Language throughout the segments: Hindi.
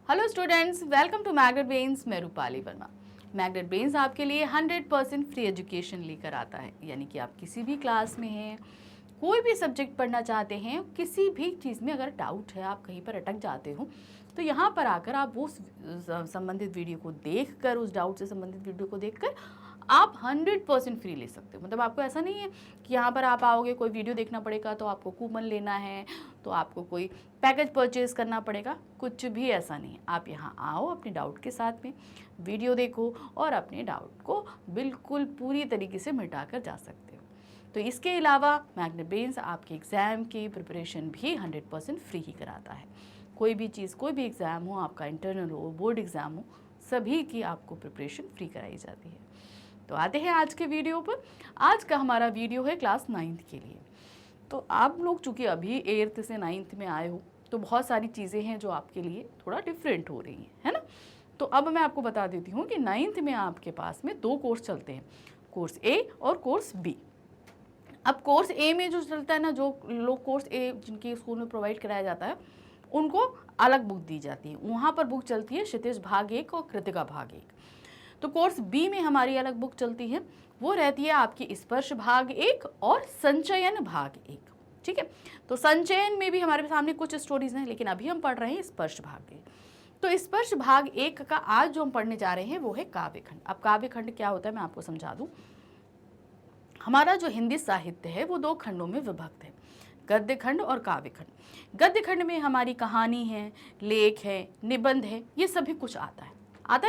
Hello students, welcome to Magnet Brains. मैं रूपाली वर्मा। मैग्नेट ब्रेन्स आपके लिए 100% फ्री एजुकेशन लेकर आता है, यानी कि आप किसी भी क्लास में हैं, कोई भी सब्जेक्ट पढ़ना चाहते हैं, किसी भी चीज़ में अगर डाउट है, आप कहीं पर अटक जाते हो, तो यहाँ पर आकर आप वो संबंधित वीडियो को देखकर, उस डाउट से संबंधित वीडियो को देखकर आप 100% फ्री ले सकते हो। मतलब आपको ऐसा नहीं है कि यहाँ पर आप आओगे, कोई वीडियो देखना पड़ेगा तो आपको कूपन लेना है, तो आपको कोई पैकेज परचेज करना पड़ेगा, कुछ भी ऐसा नहीं है। आप यहाँ आओ, अपने डाउट के साथ में वीडियो देखो और अपने डाउट को बिल्कुल पूरी तरीके से मिटा कर जा सकते हो। तो इसके अलावा मैग्नेट ब्रेन्स आपके एग्ज़ाम की प्रिपरेशन भी 100% फ्री ही कराता है। कोई भी चीज़, कोई भी एग्ज़ाम हो, आपका इंटरनल हो, बोर्ड एग्ज़ाम हो, सभी की आपको प्रिपरेशन फ्री कराई जाती है। तो आते हैं आज के वीडियो पर। आज का हमारा वीडियो है क्लास 9th के लिए। तो आप लोग चूँकि अभी 8th से 9th में आए हो, तो बहुत सारी चीज़ें हैं जो आपके लिए थोड़ा डिफरेंट हो रही हैं, है ना। तो अब मैं आपको बता देती हूँ कि 9th में आपके पास में 2 कोर्स चलते हैं, कोर्स ए और कोर्स बी। अब कोर्स ए में जो चलता है ना, जो लोग कोर्स ए जिनके स्कूल में प्रोवाइड कराया जाता है, उनको अलग बुक दी जाती है। वहाँ पर बुक चलती है क्षितिज भाग 1 और कृतिका भाग 1। तो कोर्स बी में हमारी अलग बुक चलती है, वो रहती है आपकी स्पर्श भाग 1 और संचयन भाग 1। ठीक है, तो संचयन में भी हमारे सामने कुछ स्टोरीज हैं, लेकिन अभी हम पढ़ रहे हैं स्पर्श भाग 1। तो स्पर्श भाग 1 का आज जो हम पढ़ने जा रहे हैं वो है काव्यखंड। अब काव्यखंड क्या होता है मैं आपको समझा दूं। हमारा जो हिंदी साहित्य है वो 2 खंडों में विभक्त है, गद्य खंड और काव्य खंड। गद्य खंड में हमारी कहानी है, लेख है, निबंध है, ये सभी कुछ आता है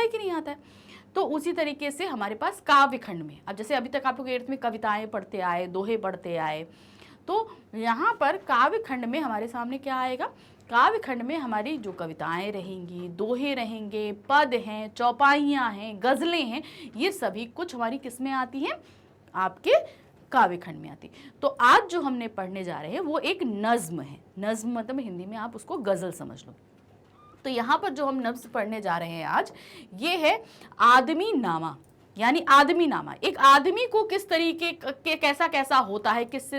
कि नहीं आता है। तो उसी तरीके से हमारे पास काव्य खंड में, अब जैसे अभी तक आप लोग 8th में कविताएं पढ़ते आए, दोहे पढ़ते आए, तो यहाँ पर काव्य खंड में हमारे सामने क्या आएगा। काव्य खंड में हमारी जो कविताएं रहेंगी, दोहे रहेंगे, पद हैं, चौपाइयाँ हैं, गज़लें हैं, ये सभी कुछ हमारी किस में आती हैं, आपके काव्य खंड में आती। तो आज जो हमने पढ़ने जा रहे हैं वो एक नज्म है। नज्म मतलब हिंदी में आप उसको गज़ल समझ लो। तो यहाँ पर जो हम नज्म पढ़ने जा रहे हैं आज, ये है आदमी नामा, यानी आदमी नामा। एक आदमी को किस तरीके के कैसा कैसा होता है, किस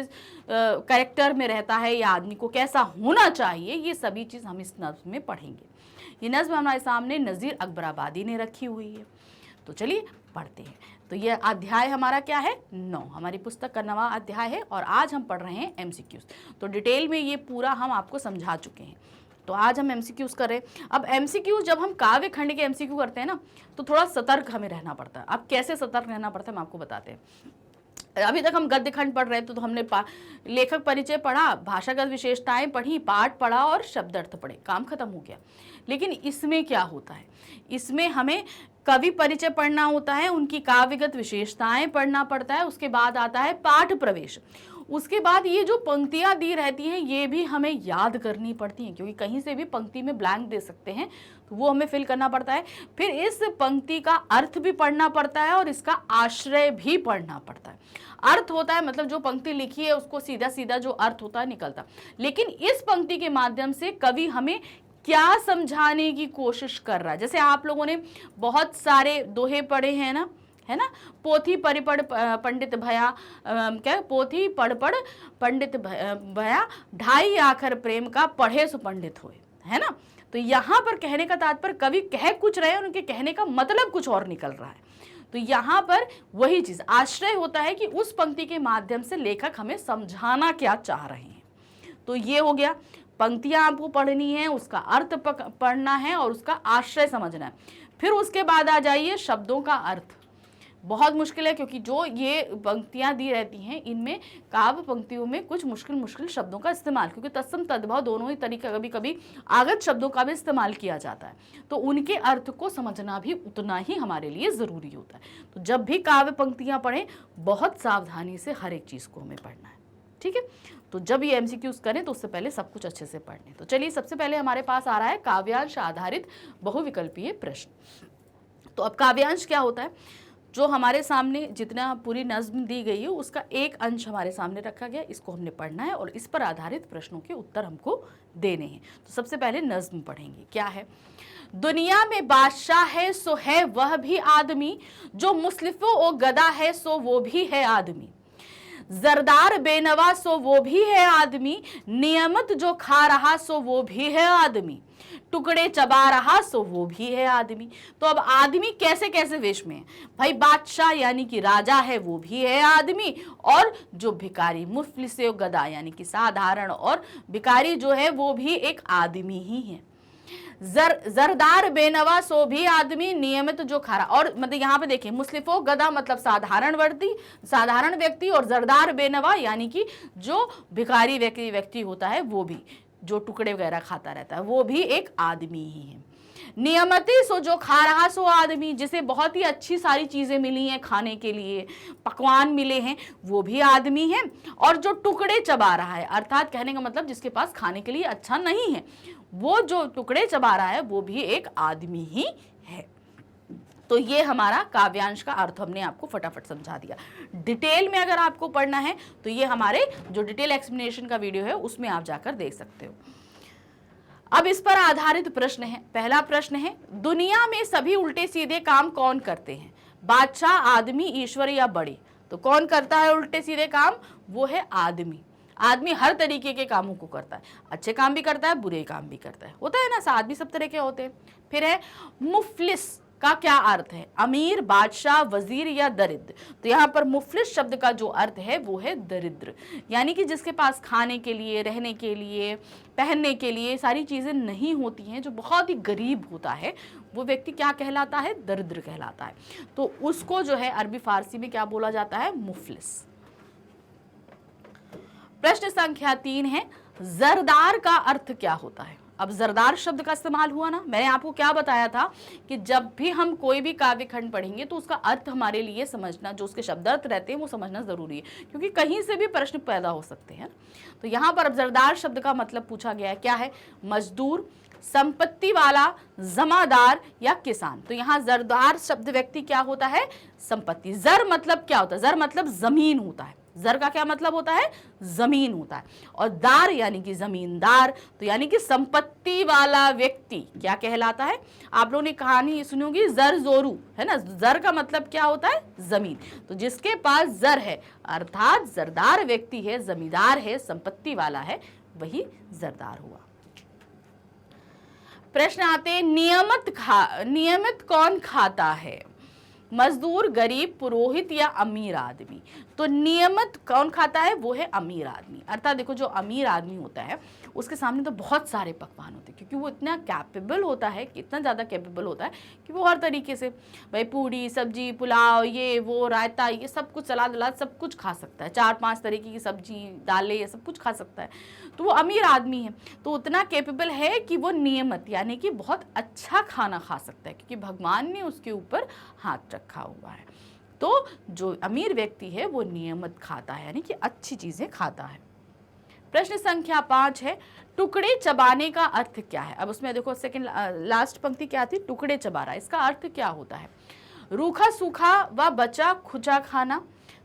कैरेक्टर में रहता है, या आदमी को कैसा होना चाहिए, ये सभी चीज़ हम इस नज्म में पढ़ेंगे। ये नज्म हमारे सामने नज़ीर अकबराबादी ने रखी हुई है। तो चलिए पढ़ते हैं। तो ये अध्याय हमारा क्या है, 9, हमारी पुस्तक का 9वां अध्याय है, और आज हम पढ़ रहे हैं MCQs। तो डिटेल में ये पूरा हम आपको समझा चुके हैं। तो आज हम MCQs कर रहे हैं। अब MCQs जब हम काव्य खंड के MCQ करते हैं ना, तो थोड़ा सतर्क हमें रहना पड़ता है। अब कैसे सतर्क रहना पड़ता है हम आपको बताते हैं। अभी तक हम गद्य खंड पढ़ रहे थे, तो हमने लेखक परिचय पढ़ा, भाषागत विशेषताएं पढ़ी, पाठ पढ़ा और शब्दार्थ पढ़े, काम खत्म हो गया। लेकिन इसमें क्या होता है, इसमें हमें कवि परिचय पढ़ना होता है, उनकी काव्यगत विशेषताएं पढ़ना पड़ता है, उसके बाद आता है पाठ प्रवेश। उसके बाद ये जो पंक्तियां दी रहती हैं ये भी हमें याद करनी पड़ती हैं, क्योंकि कहीं से भी पंक्ति में ब्लैंक दे सकते हैं, तो वो हमें फिल करना पड़ता है। फिर इस पंक्ति का अर्थ भी पढ़ना पड़ता है और इसका आश्रय भी पढ़ना पड़ता है। अर्थ होता है मतलब जो पंक्ति लिखी है उसको सीधा सीधा जो अर्थ होता है निकलता, लेकिन इस पंक्ति के माध्यम से कवि हमें क्या समझाने की कोशिश कर रहा है। जैसे आप लोगों ने बहुत सारे दोहे पढ़े हैं ना, है ना, पोथी परिपढ़ पंडित भया, क्या, पोथी पढ़ पढ़ पंडित भया, ढाई आखर प्रेम का पढ़े सो पंडित होए, है ना। तो यहाँ पर कहने का तात्पर्य, कवि कह कुछ रहे हैं, उनके कहने का मतलब कुछ और निकल रहा है। तो यहाँ पर वही चीज आश्रय होता है कि उस पंक्ति के माध्यम से लेखक हमें समझाना क्या चाह रहे हैं। तो ये हो गया, पंक्तियां आपको पढ़नी है, उसका अर्थ पढ़ना है और उसका आश्रय समझना है। फिर उसके बाद आ जाइए शब्दों का अर्थ। बहुत मुश्किल है, क्योंकि जो ये पंक्तियां दी रहती हैं इनमें काव्य पंक्तियों में कुछ मुश्किल शब्दों का इस्तेमाल, क्योंकि तत्सम तद्भव दोनों ही तरीके, कभी कभी आगत शब्दों का भी इस्तेमाल किया जाता है, तो उनके अर्थ को समझना भी उतना ही हमारे लिए ज़रूरी होता है। तो जब भी काव्य पंक्तियां पढ़ें, बहुत सावधानी से हर एक चीज़ को हमें पढ़ना है, ठीक है। तो जब ये MCQs करें तो उससे पहले सब कुछ अच्छे से पढ़ लें। तो चलिए सबसे पहले हमारे पास आ रहा है काव्यांश आधारित बहुविकल्पीय प्रश्न। तो अब काव्यांश क्या होता है, जो हमारे सामने जितना पूरी नज्म दी गई है उसका एक अंश हमारे सामने रखा गया, इसको हमने पढ़ना है और इस पर आधारित प्रश्नों के उत्तर हमको देने हैं। तो सबसे पहले नज्म पढ़ेंगे। क्या है, दुनिया में बादशाह है सो है वह भी आदमी, जो मुस्लिफो ओ गदा है सो वो भी है आदमी, जरदार बेनवा सो वो भी है आदमी, नियमत जो खा रहा सो वो भी है आदमी, टुकड़े चबा रहा सो वो भी है आदमी। तो अब आदमी कैसे कैसे वेश में है भाई, बादशाह यानी कि राजा है वो भी है आदमी, और जो भिखारी मुफलिस गधा यानी कि साधारण और भिखारी जो है वो भी एक आदमी ही है। जरदार बेनवा सो भी आदमी, नियमित जो खरा, और मतलब यहाँ पे देखिए मुस्लिफो गधा मतलब साधारण व्यक्ति, और जरदार बेनवा यानी कि जो भिखारी व्यक्ति होता है वो भी, जो टुकड़े वगैरह खाता रहता है वो भी एक आदमी ही है। नियमती सो जो खा रहा सो आदमी, जिसे बहुत ही अच्छी सारी चीजें मिली हैं खाने के लिए, पकवान मिले हैं वो भी आदमी है। और जो टुकड़े चबा रहा है, अर्थात कहने का मतलब जिसके पास खाने के लिए अच्छा नहीं है, वो जो टुकड़े चबा रहा है वो भी एक आदमी ही है। तो ये हमारा काव्यांश का अर्थ हमने आपको फटाफट समझा दिया। डिटेल में अगर आपको पढ़ना है तो ये हमारे जो डिटेल एक्सप्लेनेशन का वीडियो है उसमें आप जाकर देख सकते हो। अब इस पर आधारित प्रश्न है। पहला प्रश्न है, दुनिया में सभी उल्टे सीधे काम कौन करते हैं? बादशाह, आदमी, ईश्वर या बड़े? तो कौन करता है उल्टे सीधे काम? वो है आदमी। आदमी हर तरीके के कामों को करता है, अच्छे काम भी करता है, बुरे काम भी करता है, होता है ना, आदमी सब तरह के होते हैं। फिर है मुफलिस का क्या अर्थ है? अमीर, बादशाह, वजीर या दरिद्र? तो यहाँ पर मुफलिस शब्द का जो अर्थ है वो है दरिद्र, यानी कि जिसके पास खाने के लिए, रहने के लिए, पहनने के लिए सारी चीज़ें नहीं होती हैं, जो बहुत ही गरीब होता है, वो व्यक्ति क्या कहलाता है? दरिद्र कहलाता है। तो उसको जो है अरबी फारसी में क्या बोला जाता है? मुफलिस। प्रश्न संख्या 3 है, जरदार का अर्थ क्या होता है? अब जरदार शब्द का इस्तेमाल हुआ ना, मैंने आपको क्या बताया था कि जब भी हम कोई भी काव्य खंड पढ़ेंगे तो उसका अर्थ हमारे लिए समझना, जो उसके शब्दार्थ रहते हैं वो समझना जरूरी है, क्योंकि कहीं से भी प्रश्न पैदा हो सकते हैं। तो यहाँ पर अब जरदार शब्द का मतलब पूछा गया है, क्या है? मजदूर, संपत्ति वाला, जमादार या किसान? तो यहाँ जरदार शब्द व्यक्ति क्या होता है? संपत्ति। जर मतलब क्या होता है? जर मतलब जमीन होता है। जर का क्या मतलब होता है? जमीन होता है। और दार यानी कि जमींदार, तो यानी कि संपत्ति वाला व्यक्ति क्या कहलाता है? आप लोगों ने कहानी सुनी होगी जर जोरू, है ना? जर का मतलब क्या होता है? जमीन। तो जिसके पास जर है अर्थात जरदार व्यक्ति है, जमींदार है, संपत्ति वाला है, वही जरदार हुआ। प्रश्न आते हैं, नियमित कौन खाता है? मजदूर, गरीब, पुरोहित या अमीर आदमी? तो नियमित कौन खाता है? वो है अमीर आदमी। अर्थात देखो, जो अमीर आदमी होता है उसके सामने तो बहुत सारे पकवान होते हैं, क्योंकि वो इतना कैपेबल होता है, इतना ज़्यादा कैपेबल होता है कि वो हर तरीके से भाई पूड़ी, सब्जी, पुलाव, ये वो, रायता, ये सब कुछ, सलाद वलाद सब कुछ खा सकता है, 4-5 तरीके की सब्जी, दालें, ये सब कुछ खा सकता है। तो वो अमीर आदमी है, तो उतना कैपेबल है कि वो नियमित यानी कि बहुत अच्छा खाना खा सकता है, क्योंकि भगवान ने उसके ऊपर हाथ रखा हुआ है। तो जो अमीर व्यक्ति है वो नियमित खाता है, यानी कि अच्छी चीजें खाता है। प्रश्न संख्या 5 है, टुकड़े चबाने का अर्थ क्या है? अब उसमें देखो सेकंड लास्ट पंक्ति क्या थी? टुकड़े चबा रहा है, इसका अर्थ क्या होता है? रूखा सूखा व बचा खुचा खाना,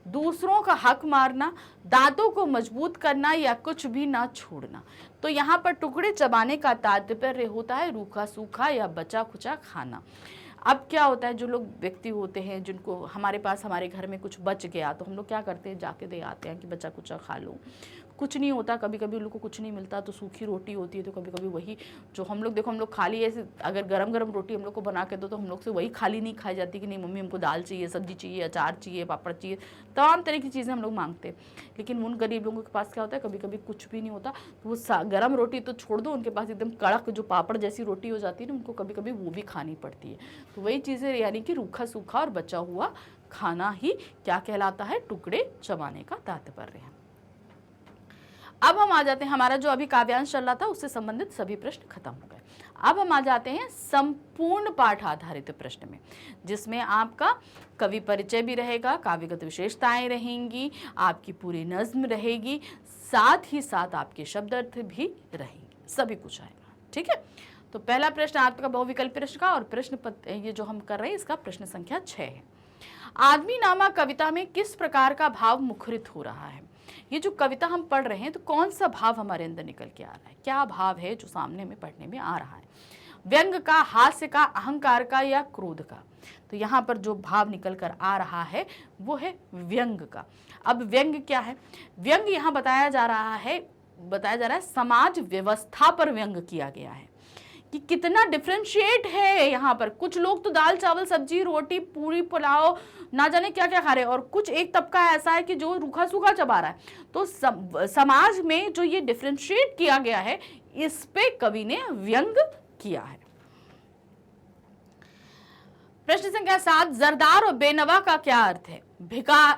दूसरों का हक मारना, दांतों को मजबूत करना या कुछ भी ना छोड़ना? तो यहाँ पर टुकड़े चबाने का तात्पर्य होता है रूखा सूखा या बचा खुचा खाना। अब क्या होता है, जो लोग व्यक्ति होते हैं जिनको हमारे पास हमारे घर में कुछ बच गया तो हम लोग क्या करते हैं, जाके दे आते हैं कि बचा कुचा खा लो। कुछ नहीं होता, कभी कभी उन लोग को कुछ नहीं मिलता तो सूखी रोटी होती है, तो कभी कभी वही जो हम लोग, देखो हम लोग खाली ऐसे अगर गरम गरम रोटी हम लोग को बना के दो तो हम लोग से वही खाली नहीं खाई जाती कि नहीं मम्मी हमको दाल चाहिए, सब्जी चाहिए, अचार चाहिए, पापड़ चाहिए, तमाम तरह की चीज़ें हम लोग मांगते हैं। लेकिन उन गरीब लोगों के पास क्या होता है, कभी कभी कुछ भी नहीं होता, तो वो गरम रोटी तो छोड़ दो, उनके पास एकदम कड़क जो पापड़ जैसी रोटी हो जाती है ना, उनको कभी कभी वो भी खानी पड़ती है। तो वही चीज़ें यानी कि रूखा सूखा और बचा हुआ खाना ही क्या कहलाता है? टुकड़े चबाने का तात्पर्य है। अब हम आ जाते हैं, हमारा जो अभी काव्यांश चल रहा था उससे संबंधित सभी प्रश्न खत्म हो गए। अब हम आ जाते हैं संपूर्ण पाठ आधारित प्रश्न में, जिसमें आपका कवि परिचय भी रहेगा, काव्यगत विशेषताएं रहेंगी, आपकी पूरी नज्म रहेगी, साथ ही साथ आपके शब्दार्थ भी रहेंगे, सभी कुछ आएगा। ठीक है, तो पहला प्रश्न आपका बहुविकल्पी प्रश्न का, और प्रश्न ये जो हम कर रहे हैं इसका प्रश्न संख्या 6 है। आदमी नामा कविता में किस प्रकार का भाव मुखरित हो रहा है? ये जो कविता हम पढ़ रहे हैं तो कौन सा भाव हमारे अंदर निकल के आ रहा है? क्या भाव है जो सामने में पढ़ने में आ रहा है? व्यंग का, हास्य का, अहंकार का या क्रोध का? तो यहाँ पर जो भाव निकल कर आ रहा है वो है व्यंग का। अब व्यंग क्या है? व्यंग यहाँ बताया जा रहा है समाज व्यवस्था पर व्यंग किया गया है कि कितना डिफरेंशिएट है यहाँ पर। कुछ लोग तो दाल चावल सब्जी रोटी पूरी पुलाव ना जाने क्या क्या खा रहे हैं, और कुछ एक तबका ऐसा है कि जो रूखा सूखा चबा रहा है। तो समाज में जो ये डिफरेंशिएट किया गया है, इस पे कवि ने व्यंग किया है। प्रश्न संख्या 7, जरदार और बेनवा का क्या अर्थ है?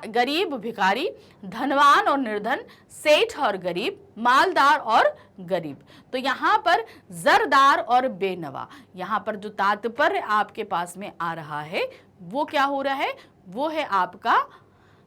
गरीब भिखारी, धनवान और निर्धन, सेठ और गरीब, मालदार और गरीब। तो यहाँ पर जरदार और बेनवा, यहाँ पर जो तात्पर्य आपके पास में आ रहा है वो क्या हो रहा है? वो है आपका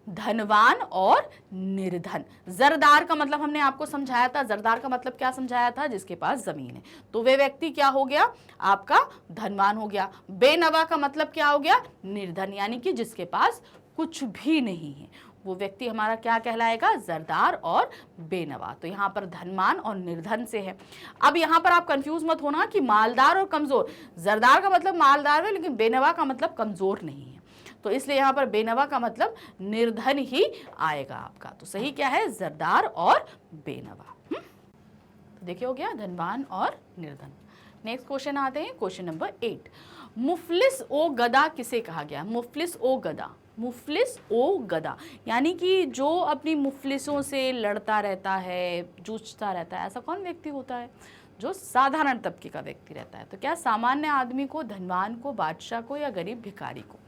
धनवान और निर्धन। जरदार का मतलब हमने आपको समझाया था, जरदार का मतलब क्या समझाया था? जिसके पास जमीन है। तो वे व्यक्ति क्या हो गया? आपका धनवान हो गया। बेनवा का मतलब क्या हो गया? निर्धन, यानी कि जिसके पास कुछ भी नहीं है, वो व्यक्ति हमारा क्या कहलाएगा? जरदार और बेनवा। तो यहाँ पर धनवान और निर्धन से है। अब यहाँ पर आप कंफ्यूज मत होना कि मालदार और कमजोर। जरदार का मतलब मालदार है, लेकिन बेनवा का मतलब कमजोर नहीं है, तो इसलिए यहाँ पर बेनवा का मतलब निर्धन ही आएगा आपका। तो सही क्या है? जरदार और बेनवा। तो देखिए हो गया धनवान और निर्धन। नेक्स्ट क्वेश्चन आते हैं, क्वेश्चन नंबर 8। मुफलिस ओ गदा किसे कहा गया? मुफलिस ओ गदा, मुफलिस ओ गदा यानी कि जो अपनी मुफलिसों से लड़ता रहता है, जूझता रहता है। ऐसा कौन व्यक्ति होता है? जो साधारण तबके का व्यक्ति रहता है। तो क्या सामान्य आदमी को, धनवान को, बादशाह को, या गरीब भिखारी को?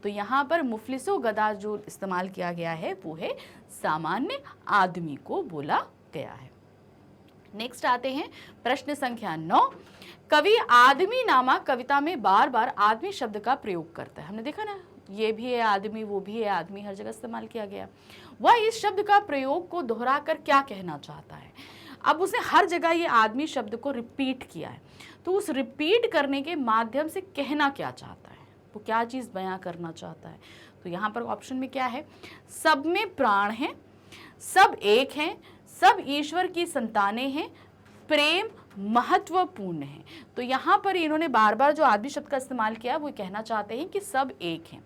तो यहाँ पर मुफलिसो गदा जो इस्तेमाल किया गया है वो है सामान्य आदमी को बोला गया है। नेक्स्ट आते हैं प्रश्न संख्या 9। कवि आदमी नामा कविता में बार बार आदमी शब्द का प्रयोग करता है। हमने देखा ना, ये भी है आदमी, वो भी है आदमी, हर जगह इस्तेमाल किया गया। वह इस शब्द का प्रयोग को दोहरा कर क्या कहना चाहता है? अब उसने हर जगह ये आदमी शब्द को रिपीट किया है, तो उस रिपीट करने के माध्यम से कहना क्या चाहता है? वो क्या चीज़ बयां करना चाहता है? तो यहाँ पर ऑप्शन में क्या है? सब में प्राण है, सब एक हैं, सब ईश्वर की संतानें हैं, प्रेम महत्वपूर्ण है। तो यहाँ पर इन्होंने बार बार जो आदमी शब्द का इस्तेमाल किया वो कहना चाहते हैं कि सब एक हैं।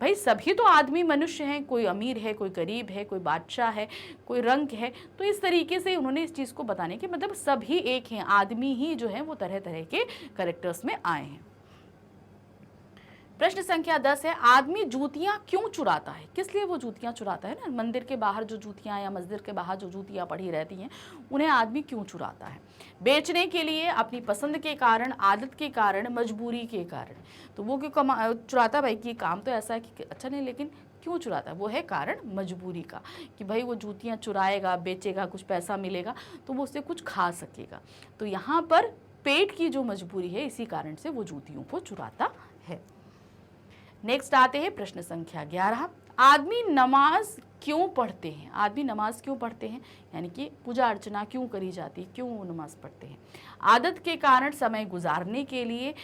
भाई सभी तो आदमी मनुष्य हैं, कोई अमीर है, कोई गरीब है, कोई बादशाह है, कोई रंग है। तो इस तरीके से उन्होंने इस चीज़ को बताने के मतलब सभी एक हैं, आदमी ही जो है वो तरह तरह के कैरेक्टर्स में आए हैं। प्रश्न संख्या 10 है, आदमी जूतियां क्यों चुराता है? किस लिए वो जूतियां चुराता है ना? मंदिर के बाहर जो जूतियां या मस्जिद के बाहर जो जूतियां पड़ी रहती हैं, उन्हें आदमी क्यों चुराता है? बेचने के लिए, अपनी पसंद के कारण, आदत के कारण, मजबूरी के कारण। तो वो क्यों चुराता? भाई कि काम तो ऐसा है कि अच्छा नहीं, लेकिन क्यों चुराता है? वो है कारण मजबूरी का, कि भाई वो जूतियाँ चुराएगा, बेचेगा, कुछ पैसा मिलेगा तो वो उससे कुछ खा सकेगा। तो यहाँ पर पेट की जो मजबूरी है, इसी कारण से वो जूतियों को चुराता है। नेक्स्ट आते हैं प्रश्न संख्या 11। आदमी नमाज क्यों पढ़ते हैं? आदमी नमाज क्यों पढ़ते हैं? यानी कि पूजा अर्चना क्यों करी जाती है, क्यों नमाज पढ़ते हैं? आदत के कारण, समय गुजारने के लिए,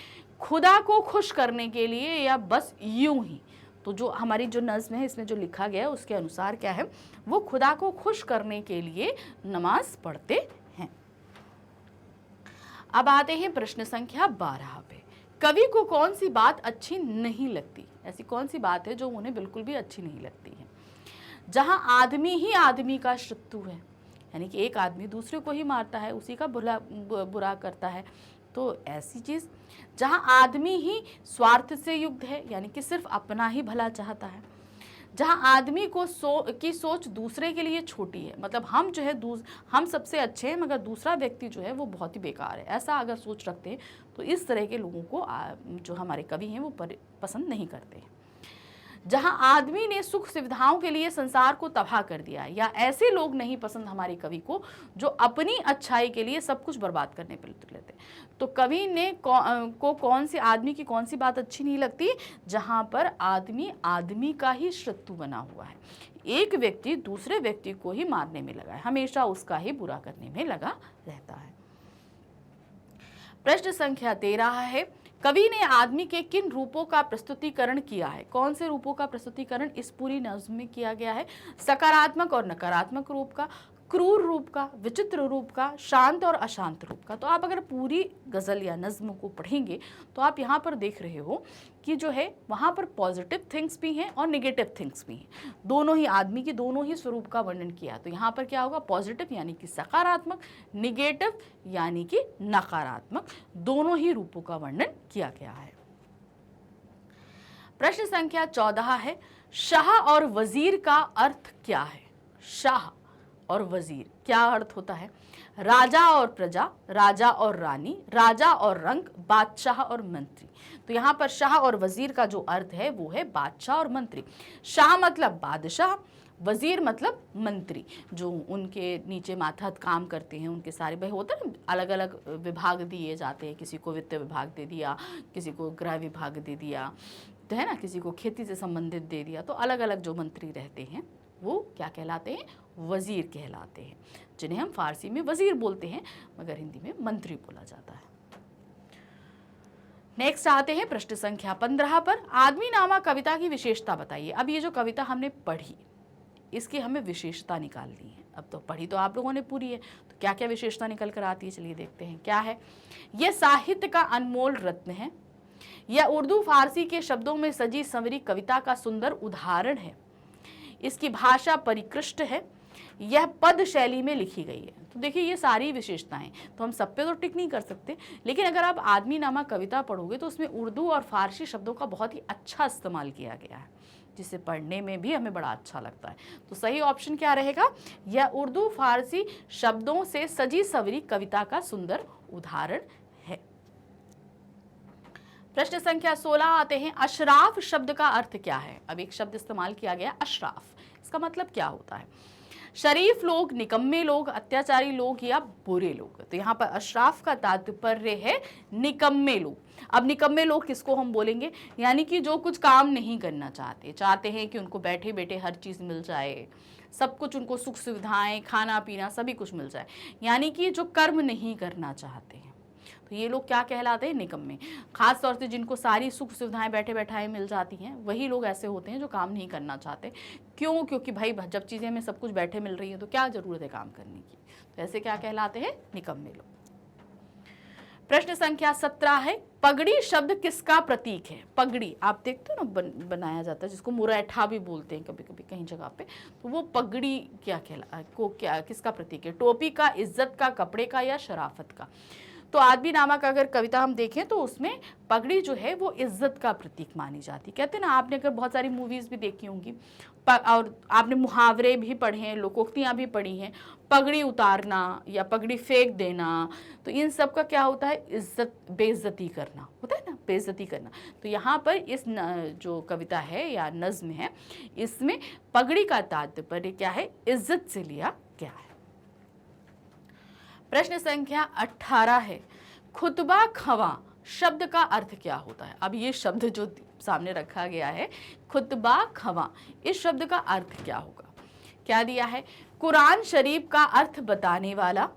खुदा को खुश करने के लिए, या बस यूं ही? तो जो हमारी जो नज़्म है इसमें जो लिखा गया है उसके अनुसार क्या है, वो खुदा को खुश करने के लिए नमाज पढ़ते हैं। अब आते हैं प्रश्न संख्या 12 पे। कवि को कौन सी बात अच्छी नहीं लगती? ऐसी कौन सी बात है जो उन्हें बिल्कुल भी अच्छी नहीं लगती है? जहां आदमी ही आदमी का शत्रु है, यानी कि एक आदमी दूसरे को ही मारता है, उसी का बुरा करता है। तो ऐसी चीज़ जहां आदमी ही स्वार्थ से युक्त है, यानी कि सिर्फ अपना ही भला चाहता है, जहां आदमी को की सोच दूसरे के लिए छोटी है, मतलब हम जो है हम सबसे अच्छे हैं मगर दूसरा व्यक्ति जो है वो बहुत ही बेकार है, ऐसा अगर सोच रखते हैं तो इस तरह के लोगों को जो हमारे कवि हैं वो पसंद नहीं करते हैं। जहां आदमी ने सुख सुविधाओं के लिए संसार को तबाह कर दिया, या ऐसे लोग नहीं पसंद हमारे कवि को जो अपनी अच्छाई के लिए सब कुछ बर्बाद करने पर उतर लेते। तो कवि ने कौन सी आदमी की कौन सी बात अच्छी नहीं लगती? जहां पर आदमी आदमी का ही शत्रु बना हुआ है, एक व्यक्ति दूसरे व्यक्ति को ही मारने में लगा है, हमेशा उसका ही बुरा करने में लगा रहता है। प्रश्न संख्या 13 है, कवि ने आदमी के किन रूपों का प्रस्तुतिकरण किया है? कौन से रूपों का प्रस्तुतिकरण इस पूरी नज़्म में किया गया है? सकारात्मक और नकारात्मक रूप का, क्रूर रूप का, विचित्र रूप का, शांत और अशांत रूप का। तो आप अगर पूरी गज़ल या नज़्म को पढ़ेंगे तो आप यहाँ पर देख रहे हो कि जो है वहाँ पर पॉजिटिव थिंग्स भी हैं और नेगेटिव थिंग्स भी हैं। दोनों ही आदमी के दोनों ही स्वरूप का वर्णन किया। तो यहाँ पर क्या होगा, पॉजिटिव यानी कि सकारात्मक, निगेटिव यानी कि नकारात्मक, दोनों ही रूपों का वर्णन किया गया है। प्रश्न संख्या 14 है, शाह और वजीर का अर्थ क्या है? शाह और वजीर क्या अर्थ होता है? राजा और प्रजा, राजा और रानी, राजा और रंग, बादशाह और मंत्री। तो यहाँ पर शाह और वजीर का जो अर्थ है वो है बादशाह और मंत्री। शाह मतलब बादशाह, वजीर मतलब मंत्री, जो उनके नीचे मातहत काम करते हैं। उनके सारे भाई होते हैं ना, अलग अलग विभाग दिए जाते हैं। किसी को वित्त विभाग दे दिया, किसी को गृह विभाग दे दिया, तो है ना, किसी को खेती से संबंधित दे दिया। तो अलग अलग जो मंत्री रहते हैं वो क्या कहलाते हैं? वजीर कहलाते हैं, जिन्हें हम फारसी में वजीर बोलते हैं मगर हिंदी में मंत्री बोला जाता है। नेक्स्ट आते हैं प्रश्न संख्या 15 पर, आदमी नामा कविता की विशेषता बताइए। अब ये जो कविता हमने पढ़ी इसकी हमें विशेषता निकालनी है। अब तो पढ़ी तो आप लोगों ने पूरी है, तो क्या क्या विशेषता निकल कर आती है, चलिए देखते हैं क्या है। यह साहित्य का अनमोल रत्न है, यह उर्दू फारसी के शब्दों में सजी संवरी कविता का सुंदर उदाहरण है, इसकी भाषा परिकृष्ट है, यह पद शैली में लिखी गई है। तो देखिए ये सारी विशेषताएं, तो हम सब पे तो टिक नहीं कर सकते, लेकिन अगर आप आदमी नामा कविता पढ़ोगे तो उसमें उर्दू और फारसी शब्दों का बहुत ही अच्छा इस्तेमाल किया गया है, जिसे पढ़ने में भी हमें बड़ा अच्छा लगता है। तो सही ऑप्शन क्या रहेगा? यह उर्दू फारसी शब्दों से सजी सवरी कविता का सुंदर उदाहरण है। प्रश्न संख्या 16 आते हैं, अशराफ शब्द का अर्थ क्या है? अब एक शब्द इस्तेमाल किया गया अशराफ, इसका मतलब क्या होता है? शरीफ लोग, निकम्मे लोग, अत्याचारी लोग या बुरे लोग। तो यहाँ पर अशराफ का तात्पर्य है निकम्मे लोग। अब निकम्मे लोग किसको हम बोलेंगे? यानी कि जो कुछ काम नहीं करना चाहते हैं कि उनको बैठे बैठे हर चीज़ मिल जाए, सब कुछ उनको सुख सुविधाएं, खाना पीना सभी कुछ मिल जाए, यानी कि जो कर्म नहीं करना चाहते हैं, तो ये लोग क्या कहलाते हैं? निकम्मे। खास तौर से जिनको सारी सुख सुविधाएं बैठे बैठाए मिल जाती हैं, वही लोग ऐसे होते हैं जो काम नहीं करना चाहते। क्यों? क्योंकि भाई जब चीज़ें हमें सब कुछ बैठे मिल रही है तो क्या ज़रूरत है काम करने की। तो ऐसे क्या कहलाते हैं? निकम्मे लोग। प्रश्न संख्या 17 है, पगड़ी शब्द किसका प्रतीक है? पगड़ी आप देखते हो ना, बनाया जाता है, जिसको मुरैठा भी बोलते हैं कभी कभी कहीं जगह पे। तो वो पगड़ी क्या किसका प्रतीक है? टोपी का, इज्जत का, कपड़े का या शराफत का? तो आदमी नामा का अगर कविता हम देखें तो उसमें पगड़ी जो है वो इज्जत का प्रतीक मानी जाती। कहते हैं ना, आपने अगर बहुत सारी मूवीज़ भी देखी होंगी और आपने मुहावरे भी पढ़े हैं, लोकोक्तियाँ भी पढ़ी हैं, पगड़ी उतारना या पगड़ी फेंक देना, तो इन सब का क्या होता है? इज्जत, बेइज्जती करना होता है ना, बेइज्जती करना। तो यहाँ पर इस जो कविता है या नज्म है, इसमें पगड़ी का तात्पर्य क्या है? इज्जत से लिया गया है। प्रश्न संख्या 18 है, खुतबा खवा शब्द का अर्थ क्या होता है? अब ये शब्द जो सामने रखा गया है, खुतबा खवा, इस शब्द का अर्थ क्या होगा? क्या दिया है? कुरान शरीफ का अर्थ बताने वाला,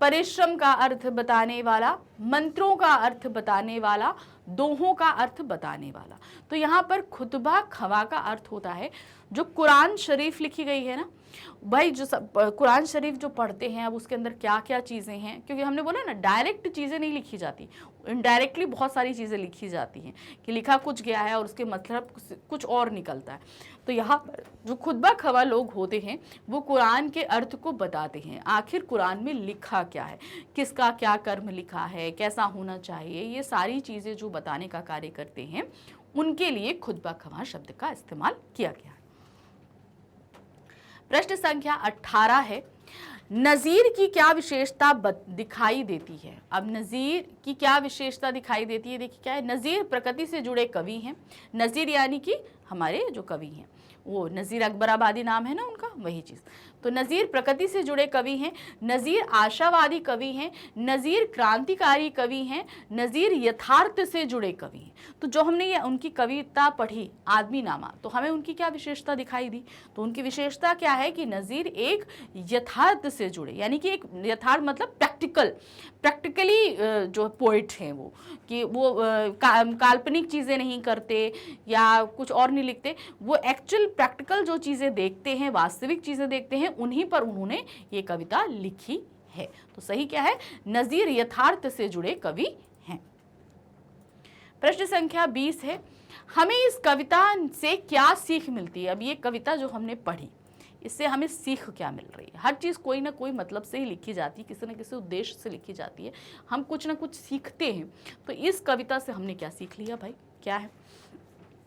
परिश्रम का अर्थ बताने वाला, मंत्रों का अर्थ बताने वाला, दोहों का अर्थ बताने वाला। तो यहाँ पर खुतबा खवा का अर्थ होता है जो कुरान शरीफ लिखी गई है ना भाई, जो कुरान शरीफ जो पढ़ते हैं, अब उसके अंदर क्या क्या चीज़ें हैं, क्योंकि हमने बोला ना डायरेक्ट चीज़ें नहीं लिखी जाती, इनडायरेक्टली बहुत सारी चीज़ें लिखी जाती हैं कि लिखा कुछ गया है और उसके मतलब कुछ और निकलता है। तो यहाँ पर जो खुतबा खवा लोग होते हैं वो कुरान के अर्थ को बताते हैं, आखिर कुरान में लिखा क्या है, किसका क्या कर्म लिखा है, कैसा होना चाहिए, ये सारी चीज़ें जो बताने का कार्य करते हैं, उनके लिए खुतबा खवा शब्द का इस्तेमाल किया गया है। प्रश्न संख्या 18 है, नज़ीर की क्या विशेषता दिखाई देती है? अब नज़ीर की क्या विशेषता दिखाई देती है? देखिए क्या है, नज़ीर प्रकृति से जुड़े कवि हैं। नज़ीर यानी कि हमारे जो कवि हैं, वो नज़ीर अकबराबादी नाम है ना उनका, वही चीज़। तो नज़ीर प्रकृति से जुड़े कवि हैं, नज़ीर आशावादी कवि हैं, नज़ीर क्रांतिकारी कवि हैं, नज़ीर यथार्थ से जुड़े कवि हैं। तो जो हमने ये उनकी कविता पढ़ी आदमी नामा, तो हमें उनकी क्या विशेषता दिखाई दी? तो उनकी विशेषता क्या है कि नज़ीर एक यथार्थ से जुड़े, यानी कि एक यथार्थ मतलब प्रैक्टिकली जो पोइट हैं वो, कि वो काल्पनिक चीज़ें नहीं करते या कुछ और नहीं लिखते, वो एक्चुअल प्रैक्टिकल जो चीज़ें देखते हैं, वास्तविक चीज़ें देखते हैं, उन्हीं पर उन्होंने ये कविता लिखी है। तो सही क्या है, नज़ीर यथार्थ से जुड़े कवि हैं। प्रश्न संख्या 20 है, हमें इस कविता से क्या सीख मिलती है। अब ये कविता जो हमने पढ़ी, इससे हमें सीख क्या मिल रही है। हर चीज़ कोई ना कोई मतलब से ही लिखी जाती है, किसी न किसी उद्देश्य से लिखी जाती है, हम कुछ ना कुछ सीखते हैं। तो इस कविता से हमने क्या सीख लिया भाई, क्या है,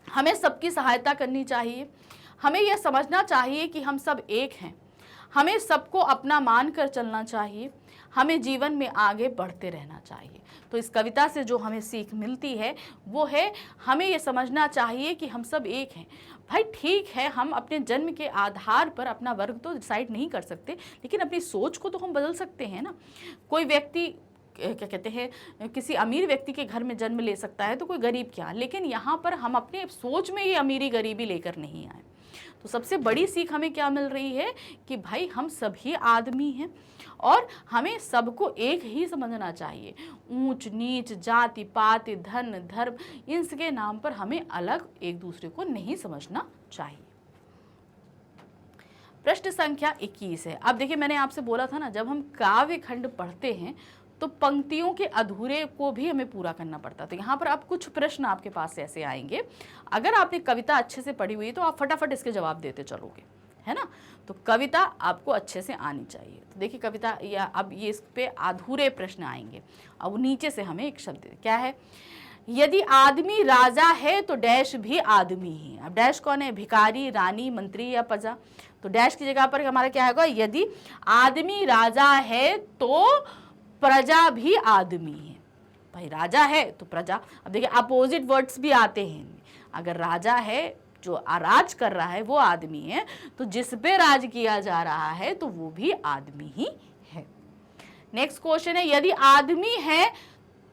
हमें सबकी सहायता करनी चाहिए, हमें यह समझना चाहिए कि हम सब एक हैं, हमें सबको अपना मान कर चलना चाहिए, हमें जीवन में आगे बढ़ते रहना चाहिए। तो इस कविता से जो हमें सीख मिलती है वो है, हमें ये समझना चाहिए कि हम सब एक हैं। भाई ठीक है, हम अपने जन्म के आधार पर अपना वर्ग तो डिसाइड नहीं कर सकते, लेकिन अपनी सोच को तो हम बदल सकते हैं ना। कोई व्यक्ति क्या कहते हैं, किसी अमीर व्यक्ति के घर में जन्म ले सकता है तो कोई गरीब क्या, लेकिन यहाँ पर हम अपने सोच में ये अमीरी गरीबी लेकर नहीं आए। तो सबसे बड़ी सीख हमें क्या मिल रही है कि भाई हम सभी आदमी हैं और हमें सबको एक ही समझना चाहिए। ऊंच नीच, जाति पात, धन धर्म, इनके नाम पर हमें अलग एक दूसरे को नहीं समझना चाहिए। प्रश्न संख्या 21 है। अब देखिए, मैंने आपसे बोला था ना, जब हम काव्य खंड पढ़ते हैं तो पंक्तियों के अधूरे को भी हमें पूरा करना पड़ता। तो यहाँ पर अब कुछ प्रश्न आपके पास ऐसे आएंगे, अगर आपने कविता अच्छे से पढ़ी हुई है तो आप फटाफट इसके जवाब देते चलोगे, है ना। तो कविता आपको अच्छे से आनी चाहिए। तो देखिए कविता, या अब ये इस पे अधूरे प्रश्न आएंगे। अब नीचे से हमें एक शब्द क्या है, यदि आदमी राजा है तो डैश भी आदमी ही। अब डैश कौन है, भिखारी, रानी, मंत्री या प्रजा। तो डैश की जगह पर हमारा क्या होगा, यदि आदमी राजा है तो प्रजा भी आदमी है। भाई राजा है तो प्रजा, अब देखिए अपोजिट वर्ड्स भी आते हैं। अगर राजा है, जो राज कर रहा है वो आदमी है, तो जिस पे राज किया जा रहा है तो वो भी आदमी ही है। नेक्स्ट क्वेश्चन है, यदि आदमी है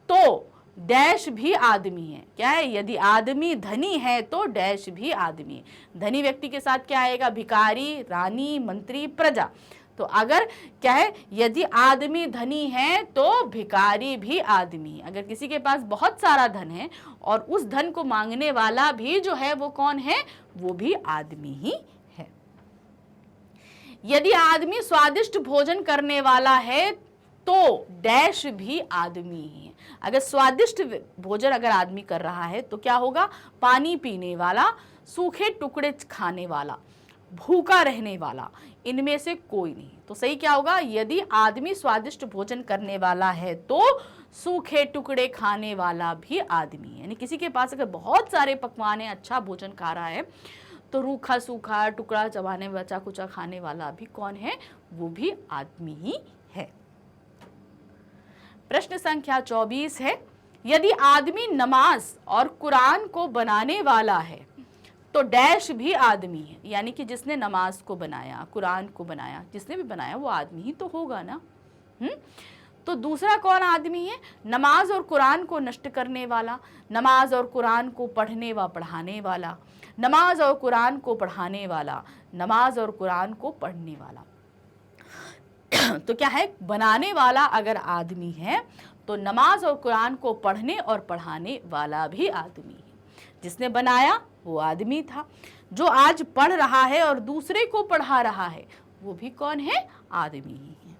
तो डैश भी आदमी है। क्या है, यदि आदमी धनी है तो डैश भी आदमी है। धनी व्यक्ति के साथ क्या आएगा, भिखारी, रानी, मंत्री, प्रजा। तो अगर क्या है, यदि आदमी धनी है तो भिखारी भी आदमी है। अगर किसी के पास बहुत सारा धन है और उस धन को मांगने वाला भी जो है वो कौन है, वो भी आदमी ही है। यदि आदमी स्वादिष्ट भोजन करने वाला है तो डैश भी आदमी ही है। अगर स्वादिष्ट भोजन अगर आदमी कर रहा है तो क्या होगा, पानी पीने वाला, सूखे टुकड़े खाने वाला, भूखा रहने वाला, इनमें से कोई नहीं। तो सही क्या होगा, यदि आदमी स्वादिष्ट भोजन करने वाला है तो सूखे टुकड़े खाने वाला भी आदमी है। यानी किसी के पास अगर बहुत सारे पकवान है, अच्छा भोजन खा रहा है, तो रूखा सूखा टुकड़ा चबाने, बचा कुचा खाने वाला भी कौन है, वो भी आदमी ही है। प्रश्न संख्या 24 है, यदि आदमी नमाज और कुरान को बनाने वाला है तो डैश भी आदमी है। यानी कि जिसने नमाज को बनाया, कुरान को बनाया, जिसने भी बनाया वो आदमी ही तो होगा ना। तो दूसरा कौन आदमी है, नमाज और कुरान को नष्ट करने वाला, नमाज और कुरान को पढ़ने व पढ़ाने वाला, नमाज और कुरान को पढ़ाने वाला, नमाज और कुरान को पढ़ने वाला। तो क्या है, बनाने वाला अगर आदमी है तो नमाज और कुरान को पढ़ने और पढ़ाने वाला भी आदमी है। जिसने बनाया वो आदमी था, जो आज पढ़ रहा है और दूसरे को पढ़ा रहा है वो भी कौन है, आदमी ही है।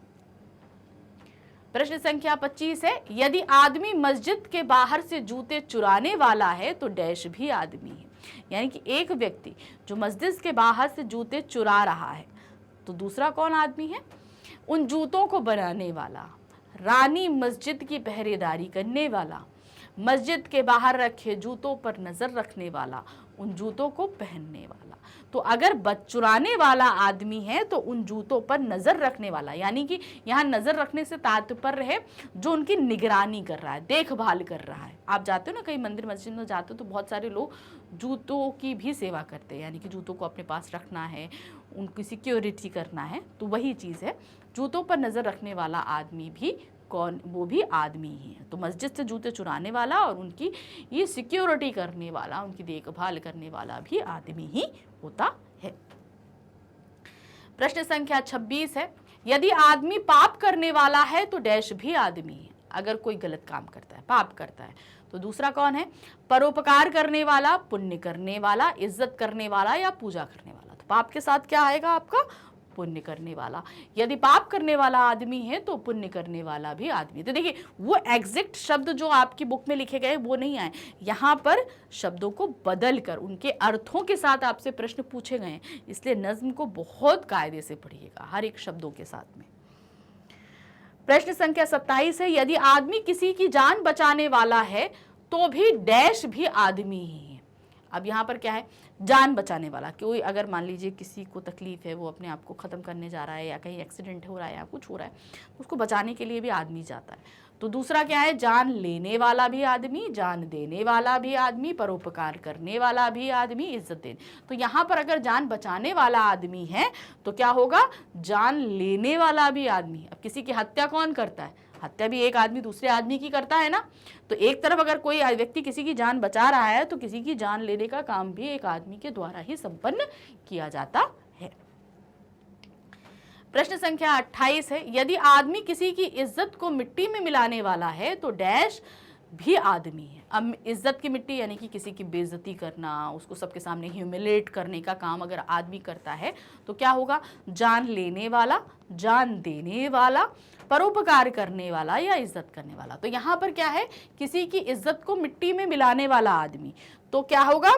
प्रश्न संख्या 25 है, यदि आदमी मस्जिद के बाहर से जूते चुराने वाला है तो डैश भी आदमी है। यानी कि एक व्यक्ति जो मस्जिद के बाहर से जूते चुरा रहा है तो दूसरा कौन आदमी है, उन जूतों को बनाने वाला, रानी मस्जिद की पहरेदारी करने वाला, मस्जिद के बाहर रखे जूतों पर नज़र रखने वाला, उन जूतों को पहनने वाला। तो अगर चुराने वाला आदमी है तो उन जूतों पर नज़र रखने वाला, यानी कि यहाँ नज़र रखने से तात्पर्य है जो उनकी निगरानी कर रहा है, देखभाल कर रहा है। आप जाते हो ना कई मंदिर मस्जिद में जाते हो तो बहुत सारे लोग जूतों की भी सेवा करते हैं, यानी कि जूतों को अपने पास रखना है, उनकी सिक्योरिटी करना है। तो वही चीज़ है, जूतों पर नज़र रखने वाला आदमी भी कौन, वो भी आदमी ही है। तो मस्जिद से जूते चुराने वाला और उनकी ये सिक्योरिटी करने वाला, उनकी देखभाल करने वाला भी आदमी ही होता है। प्रश्न संख्या 26 है, यदि आदमी पाप करने वाला है तो डैश भी आदमी है। अगर कोई गलत काम करता है, पाप करता है, तो दूसरा कौन है, परोपकार करने वाला, पुण्य करने वाला, इज्जत करने वाला या पूजा करने वाला। तो पाप के साथ क्या आएगा आपका, पुण्य करने वाला। यदि पाप करने वाला आदमी है तो पुण्य करने वाला भी आदमी। तो देखिए वो एग्जैक्ट शब्द जो आपकी बुक में लिखे गए वो नहीं आए, यहाँ पर शब्दों को बदल कर उनके अर्थों के साथ आपसे प्रश्न पूछे गए हैं, इसलिए नज्म को बहुत कायदे से पढ़िएगा हर एक शब्दों के साथ में। प्रश्न संख्या 27 है, यदि आदमी किसी की जान बचाने वाला है तो भी डैश भी आदमी ही है। अब यहाँ पर क्या है, जान बचाने वाला। कोई अगर मान लीजिए किसी को तकलीफ है, वो अपने आप को ख़त्म करने जा रहा है या कहीं एक्सीडेंट हो रहा है या कुछ हो रहा है, उसको बचाने के लिए भी आदमी जाता है। तो दूसरा क्या है, जान लेने वाला भी आदमी, जान देने वाला भी आदमी, परोपकार करने वाला भी आदमी, इज्जत देने। तो यहाँ पर अगर जान बचाने वाला आदमी है तो क्या होगा, जान लेने वाला भी आदमी। अब किसी की हत्या कौन करता है, हत्या भी एक आदमी दूसरे आदमी की करता है ना। तो एक तरफ अगर कोई व्यक्ति किसी की जान बचा रहा है तो किसी की जान लेने का काम भी एक आदमी के द्वारा ही संपन्न किया जाता है। प्रश्न संख्या 28 है, यदि आदमी किसी की इज्जत को मिट्टी में मिलाने वाला है तो डैश भी आदमी है। अब इज्जत की मिट्टी यानी कि किसी की बेइज्जती करना, उसको सबके सामने ह्यूमिलेट करने का काम अगर आदमी करता है तो क्या होगा, जान लेने वाला, जान देने वाला, परोपकार करने वाला या इज्जत करने वाला। तो यहाँ पर क्या है, किसी की इज्जत को मिट्टी में मिलाने वाला आदमी, तो क्या होगा,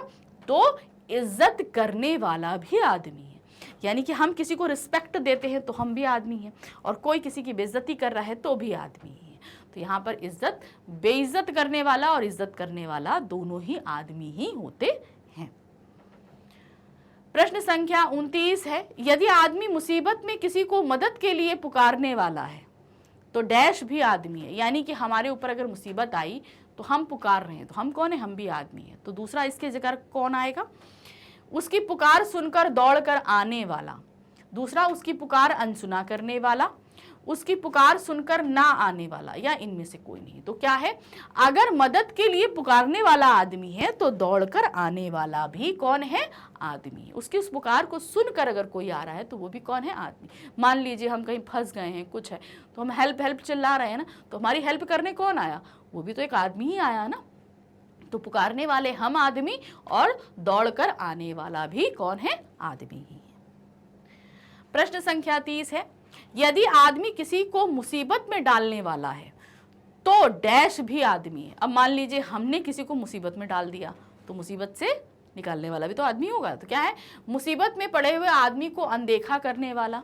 तो इज्जत करने वाला भी आदमी है। यानी कि हम किसी को रिस्पेक्ट देते हैं तो हम भी आदमी हैं, और कोई किसी की बेइज्जती कर रहा है तो भी आदमी है। तो यहाँ पर इज्जत, बेइज्जत करने वाला और इज्जत करने वाला दोनों ही आदमी ही होते हैं। प्रश्न संख्या 29 है, यदि आदमी मुसीबत में किसी को मदद के लिए पुकारने वाला है तो डैश भी आदमी है। यानी कि हमारे ऊपर अगर मुसीबत आई तो हम पुकार रहे हैं, तो हम कौन है, हम भी आदमी हैं। तो दूसरा इसके जगह कौन आएगा, उसकी पुकार सुनकर दौड़कर आने वाला। दूसरा, उसकी पुकार अनसुना करने वाला, उसकी पुकार सुनकर ना आने वाला, या इनमें से कोई नहीं। तो क्या है, अगर मदद के लिए पुकारने वाला आदमी है तो दौड़कर आने वाला भी कौन है, आदमी। उसकी उस पुकार को सुनकर अगर कोई आ रहा है तो वो भी कौन है, आदमी। मान लीजिए हम कहीं फंस गए हैं, कुछ है, तो हम हेल्प हेल्प चिल्ला रहे हैं ना, तो हमारी हेल्प करने कौन आया, वो भी तो एक आदमी ही आया ना। तो पुकारने वाले हम आदमी और दौड़कर आने वाला भी कौन है, आदमी ही। प्रश्न संख्या 30 है, यदि आदमी किसी को मुसीबत में डालने वाला है तो डैश भी आदमी है। अब मान लीजिए हमने किसी को मुसीबत में डाल दिया तो मुसीबत से निकालने वाला भी तो आदमी होगा। तो क्या है, मुसीबत में पड़े हुए आदमी को अनदेखा करने वाला,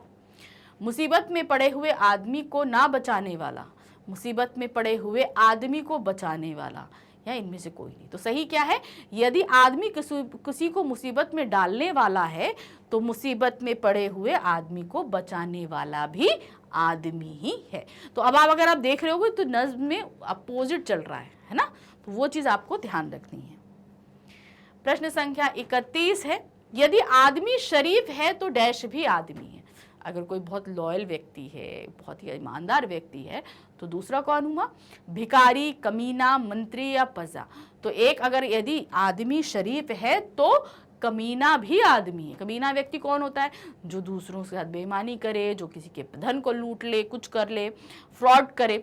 मुसीबत में पड़े हुए आदमी को ना बचाने वाला, मुसीबत में पड़े हुए आदमी को बचाने वाला, या इनमें से कोई नहीं। तो सही क्या है, यदि आदमी किसी को मुसीबत में डालने वाला है तो मुसीबत में पड़े हुए आदमी को बचाने वाला भी आदमी ही है। तो अब आप अगर आप देख रहे होगे तो नज्म में अपोजिट चल रहा है ना, तो वो चीज आपको ध्यान रखनी है। प्रश्न संख्या 31 है, यदि आदमी शरीफ है तो डैश भी आदमी है। अगर कोई बहुत लॉयल व्यक्ति है, बहुत ही ईमानदार व्यक्ति है, तो दूसरा कौन हुआ, भिखारी, कमीना, मंत्री या प्रजा। तो एक, अगर यदि आदमी शरीफ है तो कमीना भी आदमी है। कमीना व्यक्ति कौन होता है, जो दूसरों के साथ बेईमानी करे, जो किसी के धन को लूट ले, कुछ कर ले, फ्रॉड करे,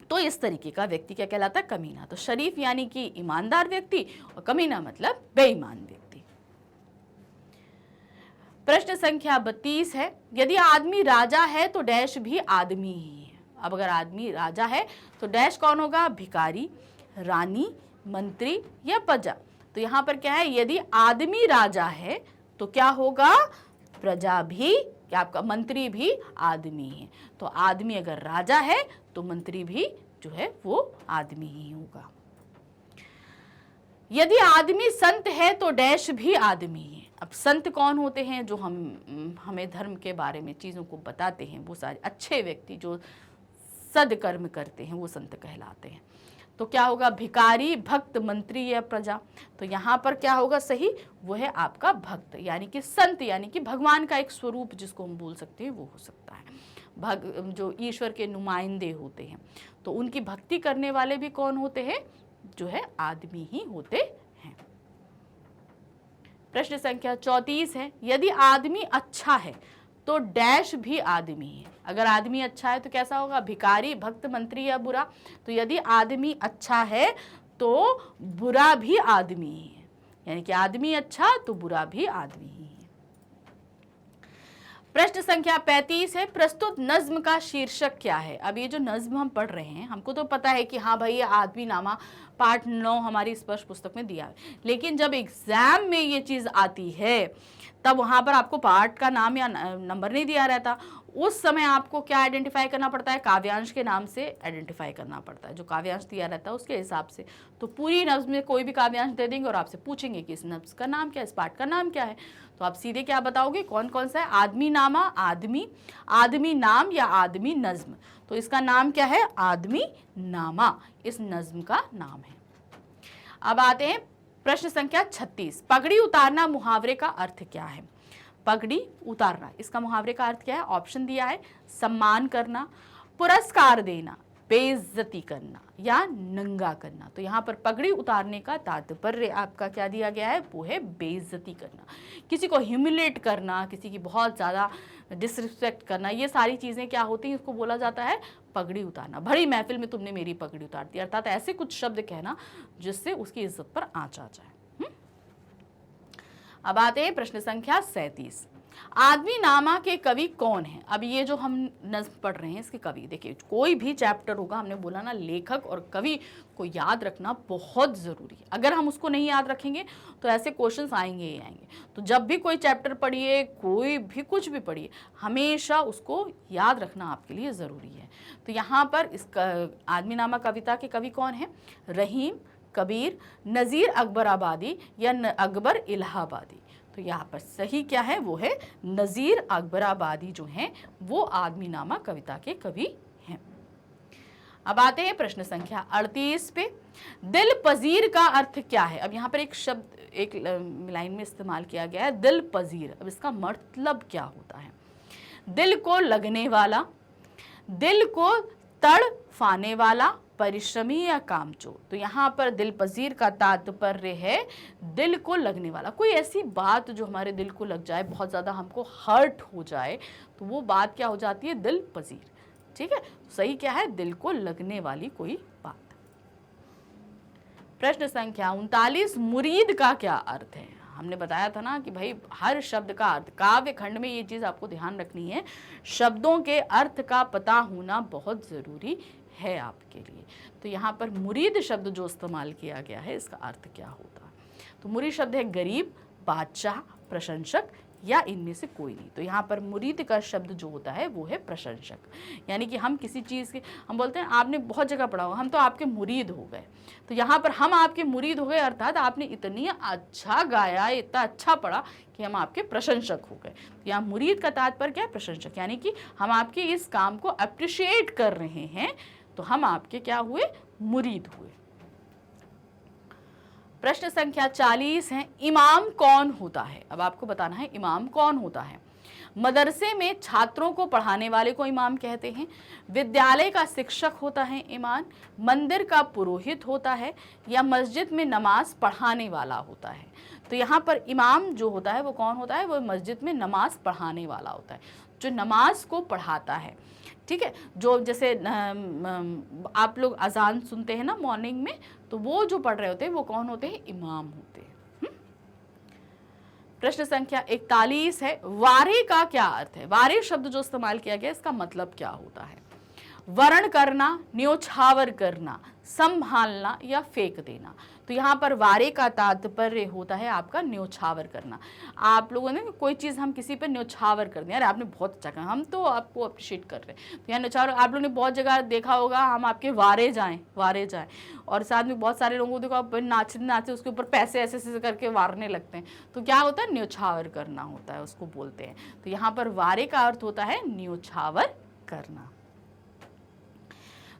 तो इस तरीके का व्यक्ति क्या कहलाता है, कमीना। तो शरीफ यानी कि ईमानदार व्यक्ति और कमीना मतलब बेईमान व्यक्ति। प्रश्न संख्या 32 है, यदि आदमी राजा है तो डैश भी आदमी ही है। अब अगर आदमी राजा है तो डैश कौन होगा, भिखारी, रानी, मंत्री या प्रजा। तो यहाँ पर क्या है, यदि आदमी राजा है तो क्या होगा, प्रजा भी, क्या आपका मंत्री भी आदमी है। तो आदमी अगर राजा है तो मंत्री भी जो है वो आदमी ही होगा। यदि आदमी संत है तो डैश भी आदमी है। अब संत कौन होते हैं, जो हमें धर्म के बारे में चीज़ों को बताते हैं, वो सारे अच्छे व्यक्ति जो सदकर्म करते हैं वो संत कहलाते हैं। तो क्या होगा, भिखारी, भक्त, मंत्री या प्रजा। तो यहाँ पर क्या होगा सही, वो है आपका भक्त, यानी कि संत, यानी कि भगवान का एक स्वरूप जिसको हम बोल सकते हैं वो हो सकता है। जो ईश्वर के नुमाइंदे होते हैं, तो उनकी भक्ति करने वाले भी कौन होते हैं, जो है आदमी ही होते हैं। प्रश्न संख्या 34 है, यदि आदमी अच्छा है तो डैश भी आदमी है। अगर आदमी अच्छा है तो कैसा होगा, भिखारी, भक्त, मंत्री या बुरा। तो यदि आदमी अच्छा है तो बुरा भी आदमी है, यानी कि आदमी अच्छा तो बुरा भी आदमी ही है। प्रश्न संख्या 35 है, प्रस्तुत नज्म का शीर्षक क्या है। अब ये जो नज्म हम पढ़ रहे हैं, हमको तो पता है कि हाँ भाई ये आदमी नामा पाठ 9 हमारी स्पर्श पुस्तक में दिया है, लेकिन जब एग्जाम में ये चीज आती है तब वहां पर आपको पाठ का नाम या नंबर नहीं दिया रहता। उस समय आपको क्या आइडेंटिफाई करना पड़ता है, काव्यांश के नाम से आइडेंटिफाई करना पड़ता है, जो काव्यांश दिया रहता है उसके हिसाब से। तो पूरी नज्म में कोई भी काव्यांश दे देंगे और आपसे पूछेंगे कि इस नज्म का नाम क्या है, इस पाठ का नाम क्या है, तो आप सीधे क्या बताओगे, कौन कौन सा है, आदमी नामा, आदमी, आदमी नाम या आदमी नज्म। तो इसका नाम क्या है, आदमी नामा इस नज्म का नाम है। अब आते हैं प्रश्न संख्या 36, पगड़ी उतारना मुहावरे का अर्थ क्या है। पगड़ी उतारना, इसका मुहावरे का अर्थ क्या है, ऑप्शन दिया है, सम्मान करना, पुरस्कार देना, बेइज्जती करना या नंगा करना। तो यहाँ पर पगड़ी उतारने का तात्पर्य आपका क्या दिया गया है, वो है बेइज्जती करना, किसी को ह्यूमिलेट करना, किसी की बहुत ज़्यादा डिसरिस्पेक्ट करना, ये सारी चीज़ें क्या होती हैं, इसको बोला जाता है पगड़ी उतारना। बड़ी महफिल में तुमने मेरी पगड़ी उतार दी, अर्थात ऐसे कुछ शब्द कहना जिससे उसकी इज्जत पर आँच आ जाए। अब आते हैं प्रश्न संख्या 37, आदमी नामा के कवि कौन है। अब ये जो हम नज्म पढ़ रहे हैं इसके कवि, देखिए कोई भी चैप्टर होगा, हमने बोला ना लेखक और कवि को याद रखना बहुत ज़रूरी है। अगर हम उसको नहीं याद रखेंगे तो ऐसे क्वेश्चंस आएंगे ही आएंगे। तो जब भी कोई चैप्टर पढ़िए, कोई भी कुछ भी पढ़िए, हमेशा उसको याद रखना आपके लिए ज़रूरी है। तो यहाँ पर इसका आदमी नामा कविता के कवि कौन है, रहीम, कबीर, नज़ीर अकबराबादी या अकबर इलाहाबादी। तो यहाँ पर सही क्या है, वो है नज़ीर अकबराबादी जो हैं वो आदमी नामा कविता के कवि हैं। अब आते हैं प्रश्न संख्या 38 पे, दिल पजीर का अर्थ क्या है। अब यहाँ पर एक शब्द एक लाइन में इस्तेमाल किया गया है, दिल पजीर। अब इसका मतलब क्या होता है, दिल को लगने वाला, दिल को तड़फाने वाला, परिश्रमी या कामचोर। तो यहाँ पर दिल पजीर का तात्पर्य है दिल को लगने वाला, कोई ऐसी बात जो हमारे दिल को लग जाए, बहुत ज़्यादा हमको हर्ट हो जाए, तो वो बात क्या हो जाती है, दिल पजीर। ठीक है, सही क्या है, दिल को लगने वाली कोई बात। प्रश्न संख्या 39, मुरीद का क्या अर्थ है। हमने बताया था ना कि भाई हर शब्द का अर्थ, काव्य खंड में ये चीज़ आपको ध्यान रखनी है, शब्दों के अर्थ का पता होना बहुत ज़रूरी है आपके लिए। तो यहाँ पर मुरीद शब्द जो इस्तेमाल किया गया है, इसका अर्थ क्या होता है। तो मुरीद शब्द है गरीब, बादशाह, प्रशंसक या इनमें से कोई नहीं। तो यहाँ पर मुरीद का शब्द जो होता है वो है प्रशंसक, यानी कि हम किसी चीज़ के, हम बोलते हैं आपने बहुत जगह पढ़ा होगा, हम तो आपके मुरीद हो गए। तो यहाँ पर हम आपके मुरीद हो गए, अर्थात आपने इतनी अच्छा गाया, इतना अच्छा पढ़ा कि हम आपके प्रशंसक हो गए। तो यहाँ मुरीद का तात्पर्य क्या है, प्रशंसक, यानी कि हम आपके इस काम को अप्रिशिएट कर रहे हैं, तो हम आपके क्या हुए, मुरीद हुए। प्रश्न संख्या 40 है, इमाम कौन होता है। अब आपको बताना है इमाम कौन होता है। मदरसे में छात्रों को पढ़ाने वाले को इमाम कहते हैं, विद्यालय का शिक्षक होता है इमाम, मंदिर का पुरोहित होता है या मस्जिद में नमाज पढ़ाने वाला होता है। तो यहाँ पर इमाम जो होता है वो कौन होता है, वो मस्जिद में नमाज पढ़ाने वाला होता है, जो नमाज को पढ़ाता है। ठीक है, जो जैसे आप लोग अजान सुनते हैं ना मॉर्निंग में, तो वो जो पढ़ रहे होते हैं वो कौन होते हैं, इमाम होते हैं। प्रश्न संख्या 41 है, वारे का क्या अर्थ है। वारे शब्द जो इस्तेमाल किया गया इसका मतलब क्या होता है, वर्ण करना, न्योछावर करना, संभालना या फेंक देना। तो यहाँ पर वारे का तात्पर्य होता है आपका न्योछावर करना। आप लोगों ने कोई चीज़ हम किसी पर न्योछावर कर दें, अरे आपने बहुत अच्छा कहा, हम तो आपको अप्रिशिएट कर रहे हैं, तो यहाँ न्योछावर, आप लोगों ने बहुत जगह देखा होगा, हम आपके वारे जाएं, वारे जाएं, और साथ में बहुत सारे लोगों को देखो आप नाचते नाचते उसके ऊपर पैसे ऐसे ऐसे करके वारने लगते हैं, तो क्या होता है, न्योछावर करना होता है, उसको बोलते हैं। तो यहाँ पर वारे का अर्थ होता है न्योछावर करना।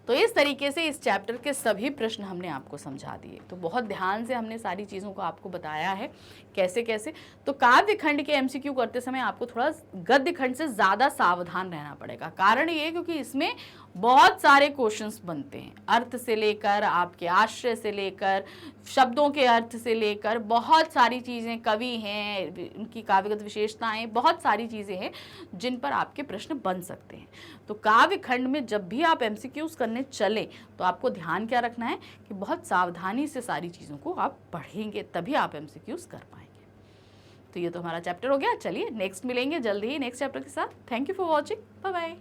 तो इस तरीके से इस चैप्टर के सभी प्रश्न हमने आपको समझा दिए। तो बहुत ध्यान से हमने सारी चीज़ों को आपको बताया है कैसे कैसे। तो काव्य खंड के एमसीक्यू करते समय आपको थोड़ा गद्य खंड से ज़्यादा सावधान रहना पड़ेगा। कारण ये क्योंकि इसमें बहुत सारे क्वेश्चंस बनते हैं, अर्थ से लेकर आपके आश्रय से लेकर शब्दों के अर्थ से लेकर बहुत सारी चीज़ें, कवि हैं, उनकी काव्यगत विशेषताएं, बहुत सारी चीज़ें हैं जिन पर आपके प्रश्न बन सकते हैं। तो काव्य खंड में जब भी आप एमसीक्यूज करने चले तो आपको ध्यान क्या रखना है कि बहुत सावधानी से सारी चीज़ों को आप पढ़ेंगे, तभी आप एमसीक्यूज कर पाएंगे। तो तो ये तो हमारा चैप्टर हो गया। चलिए नेक्स्ट मिलेंगे जल्दी ही नेक्स्ट चैप्टर के साथ। Thank you for watching, bye bye.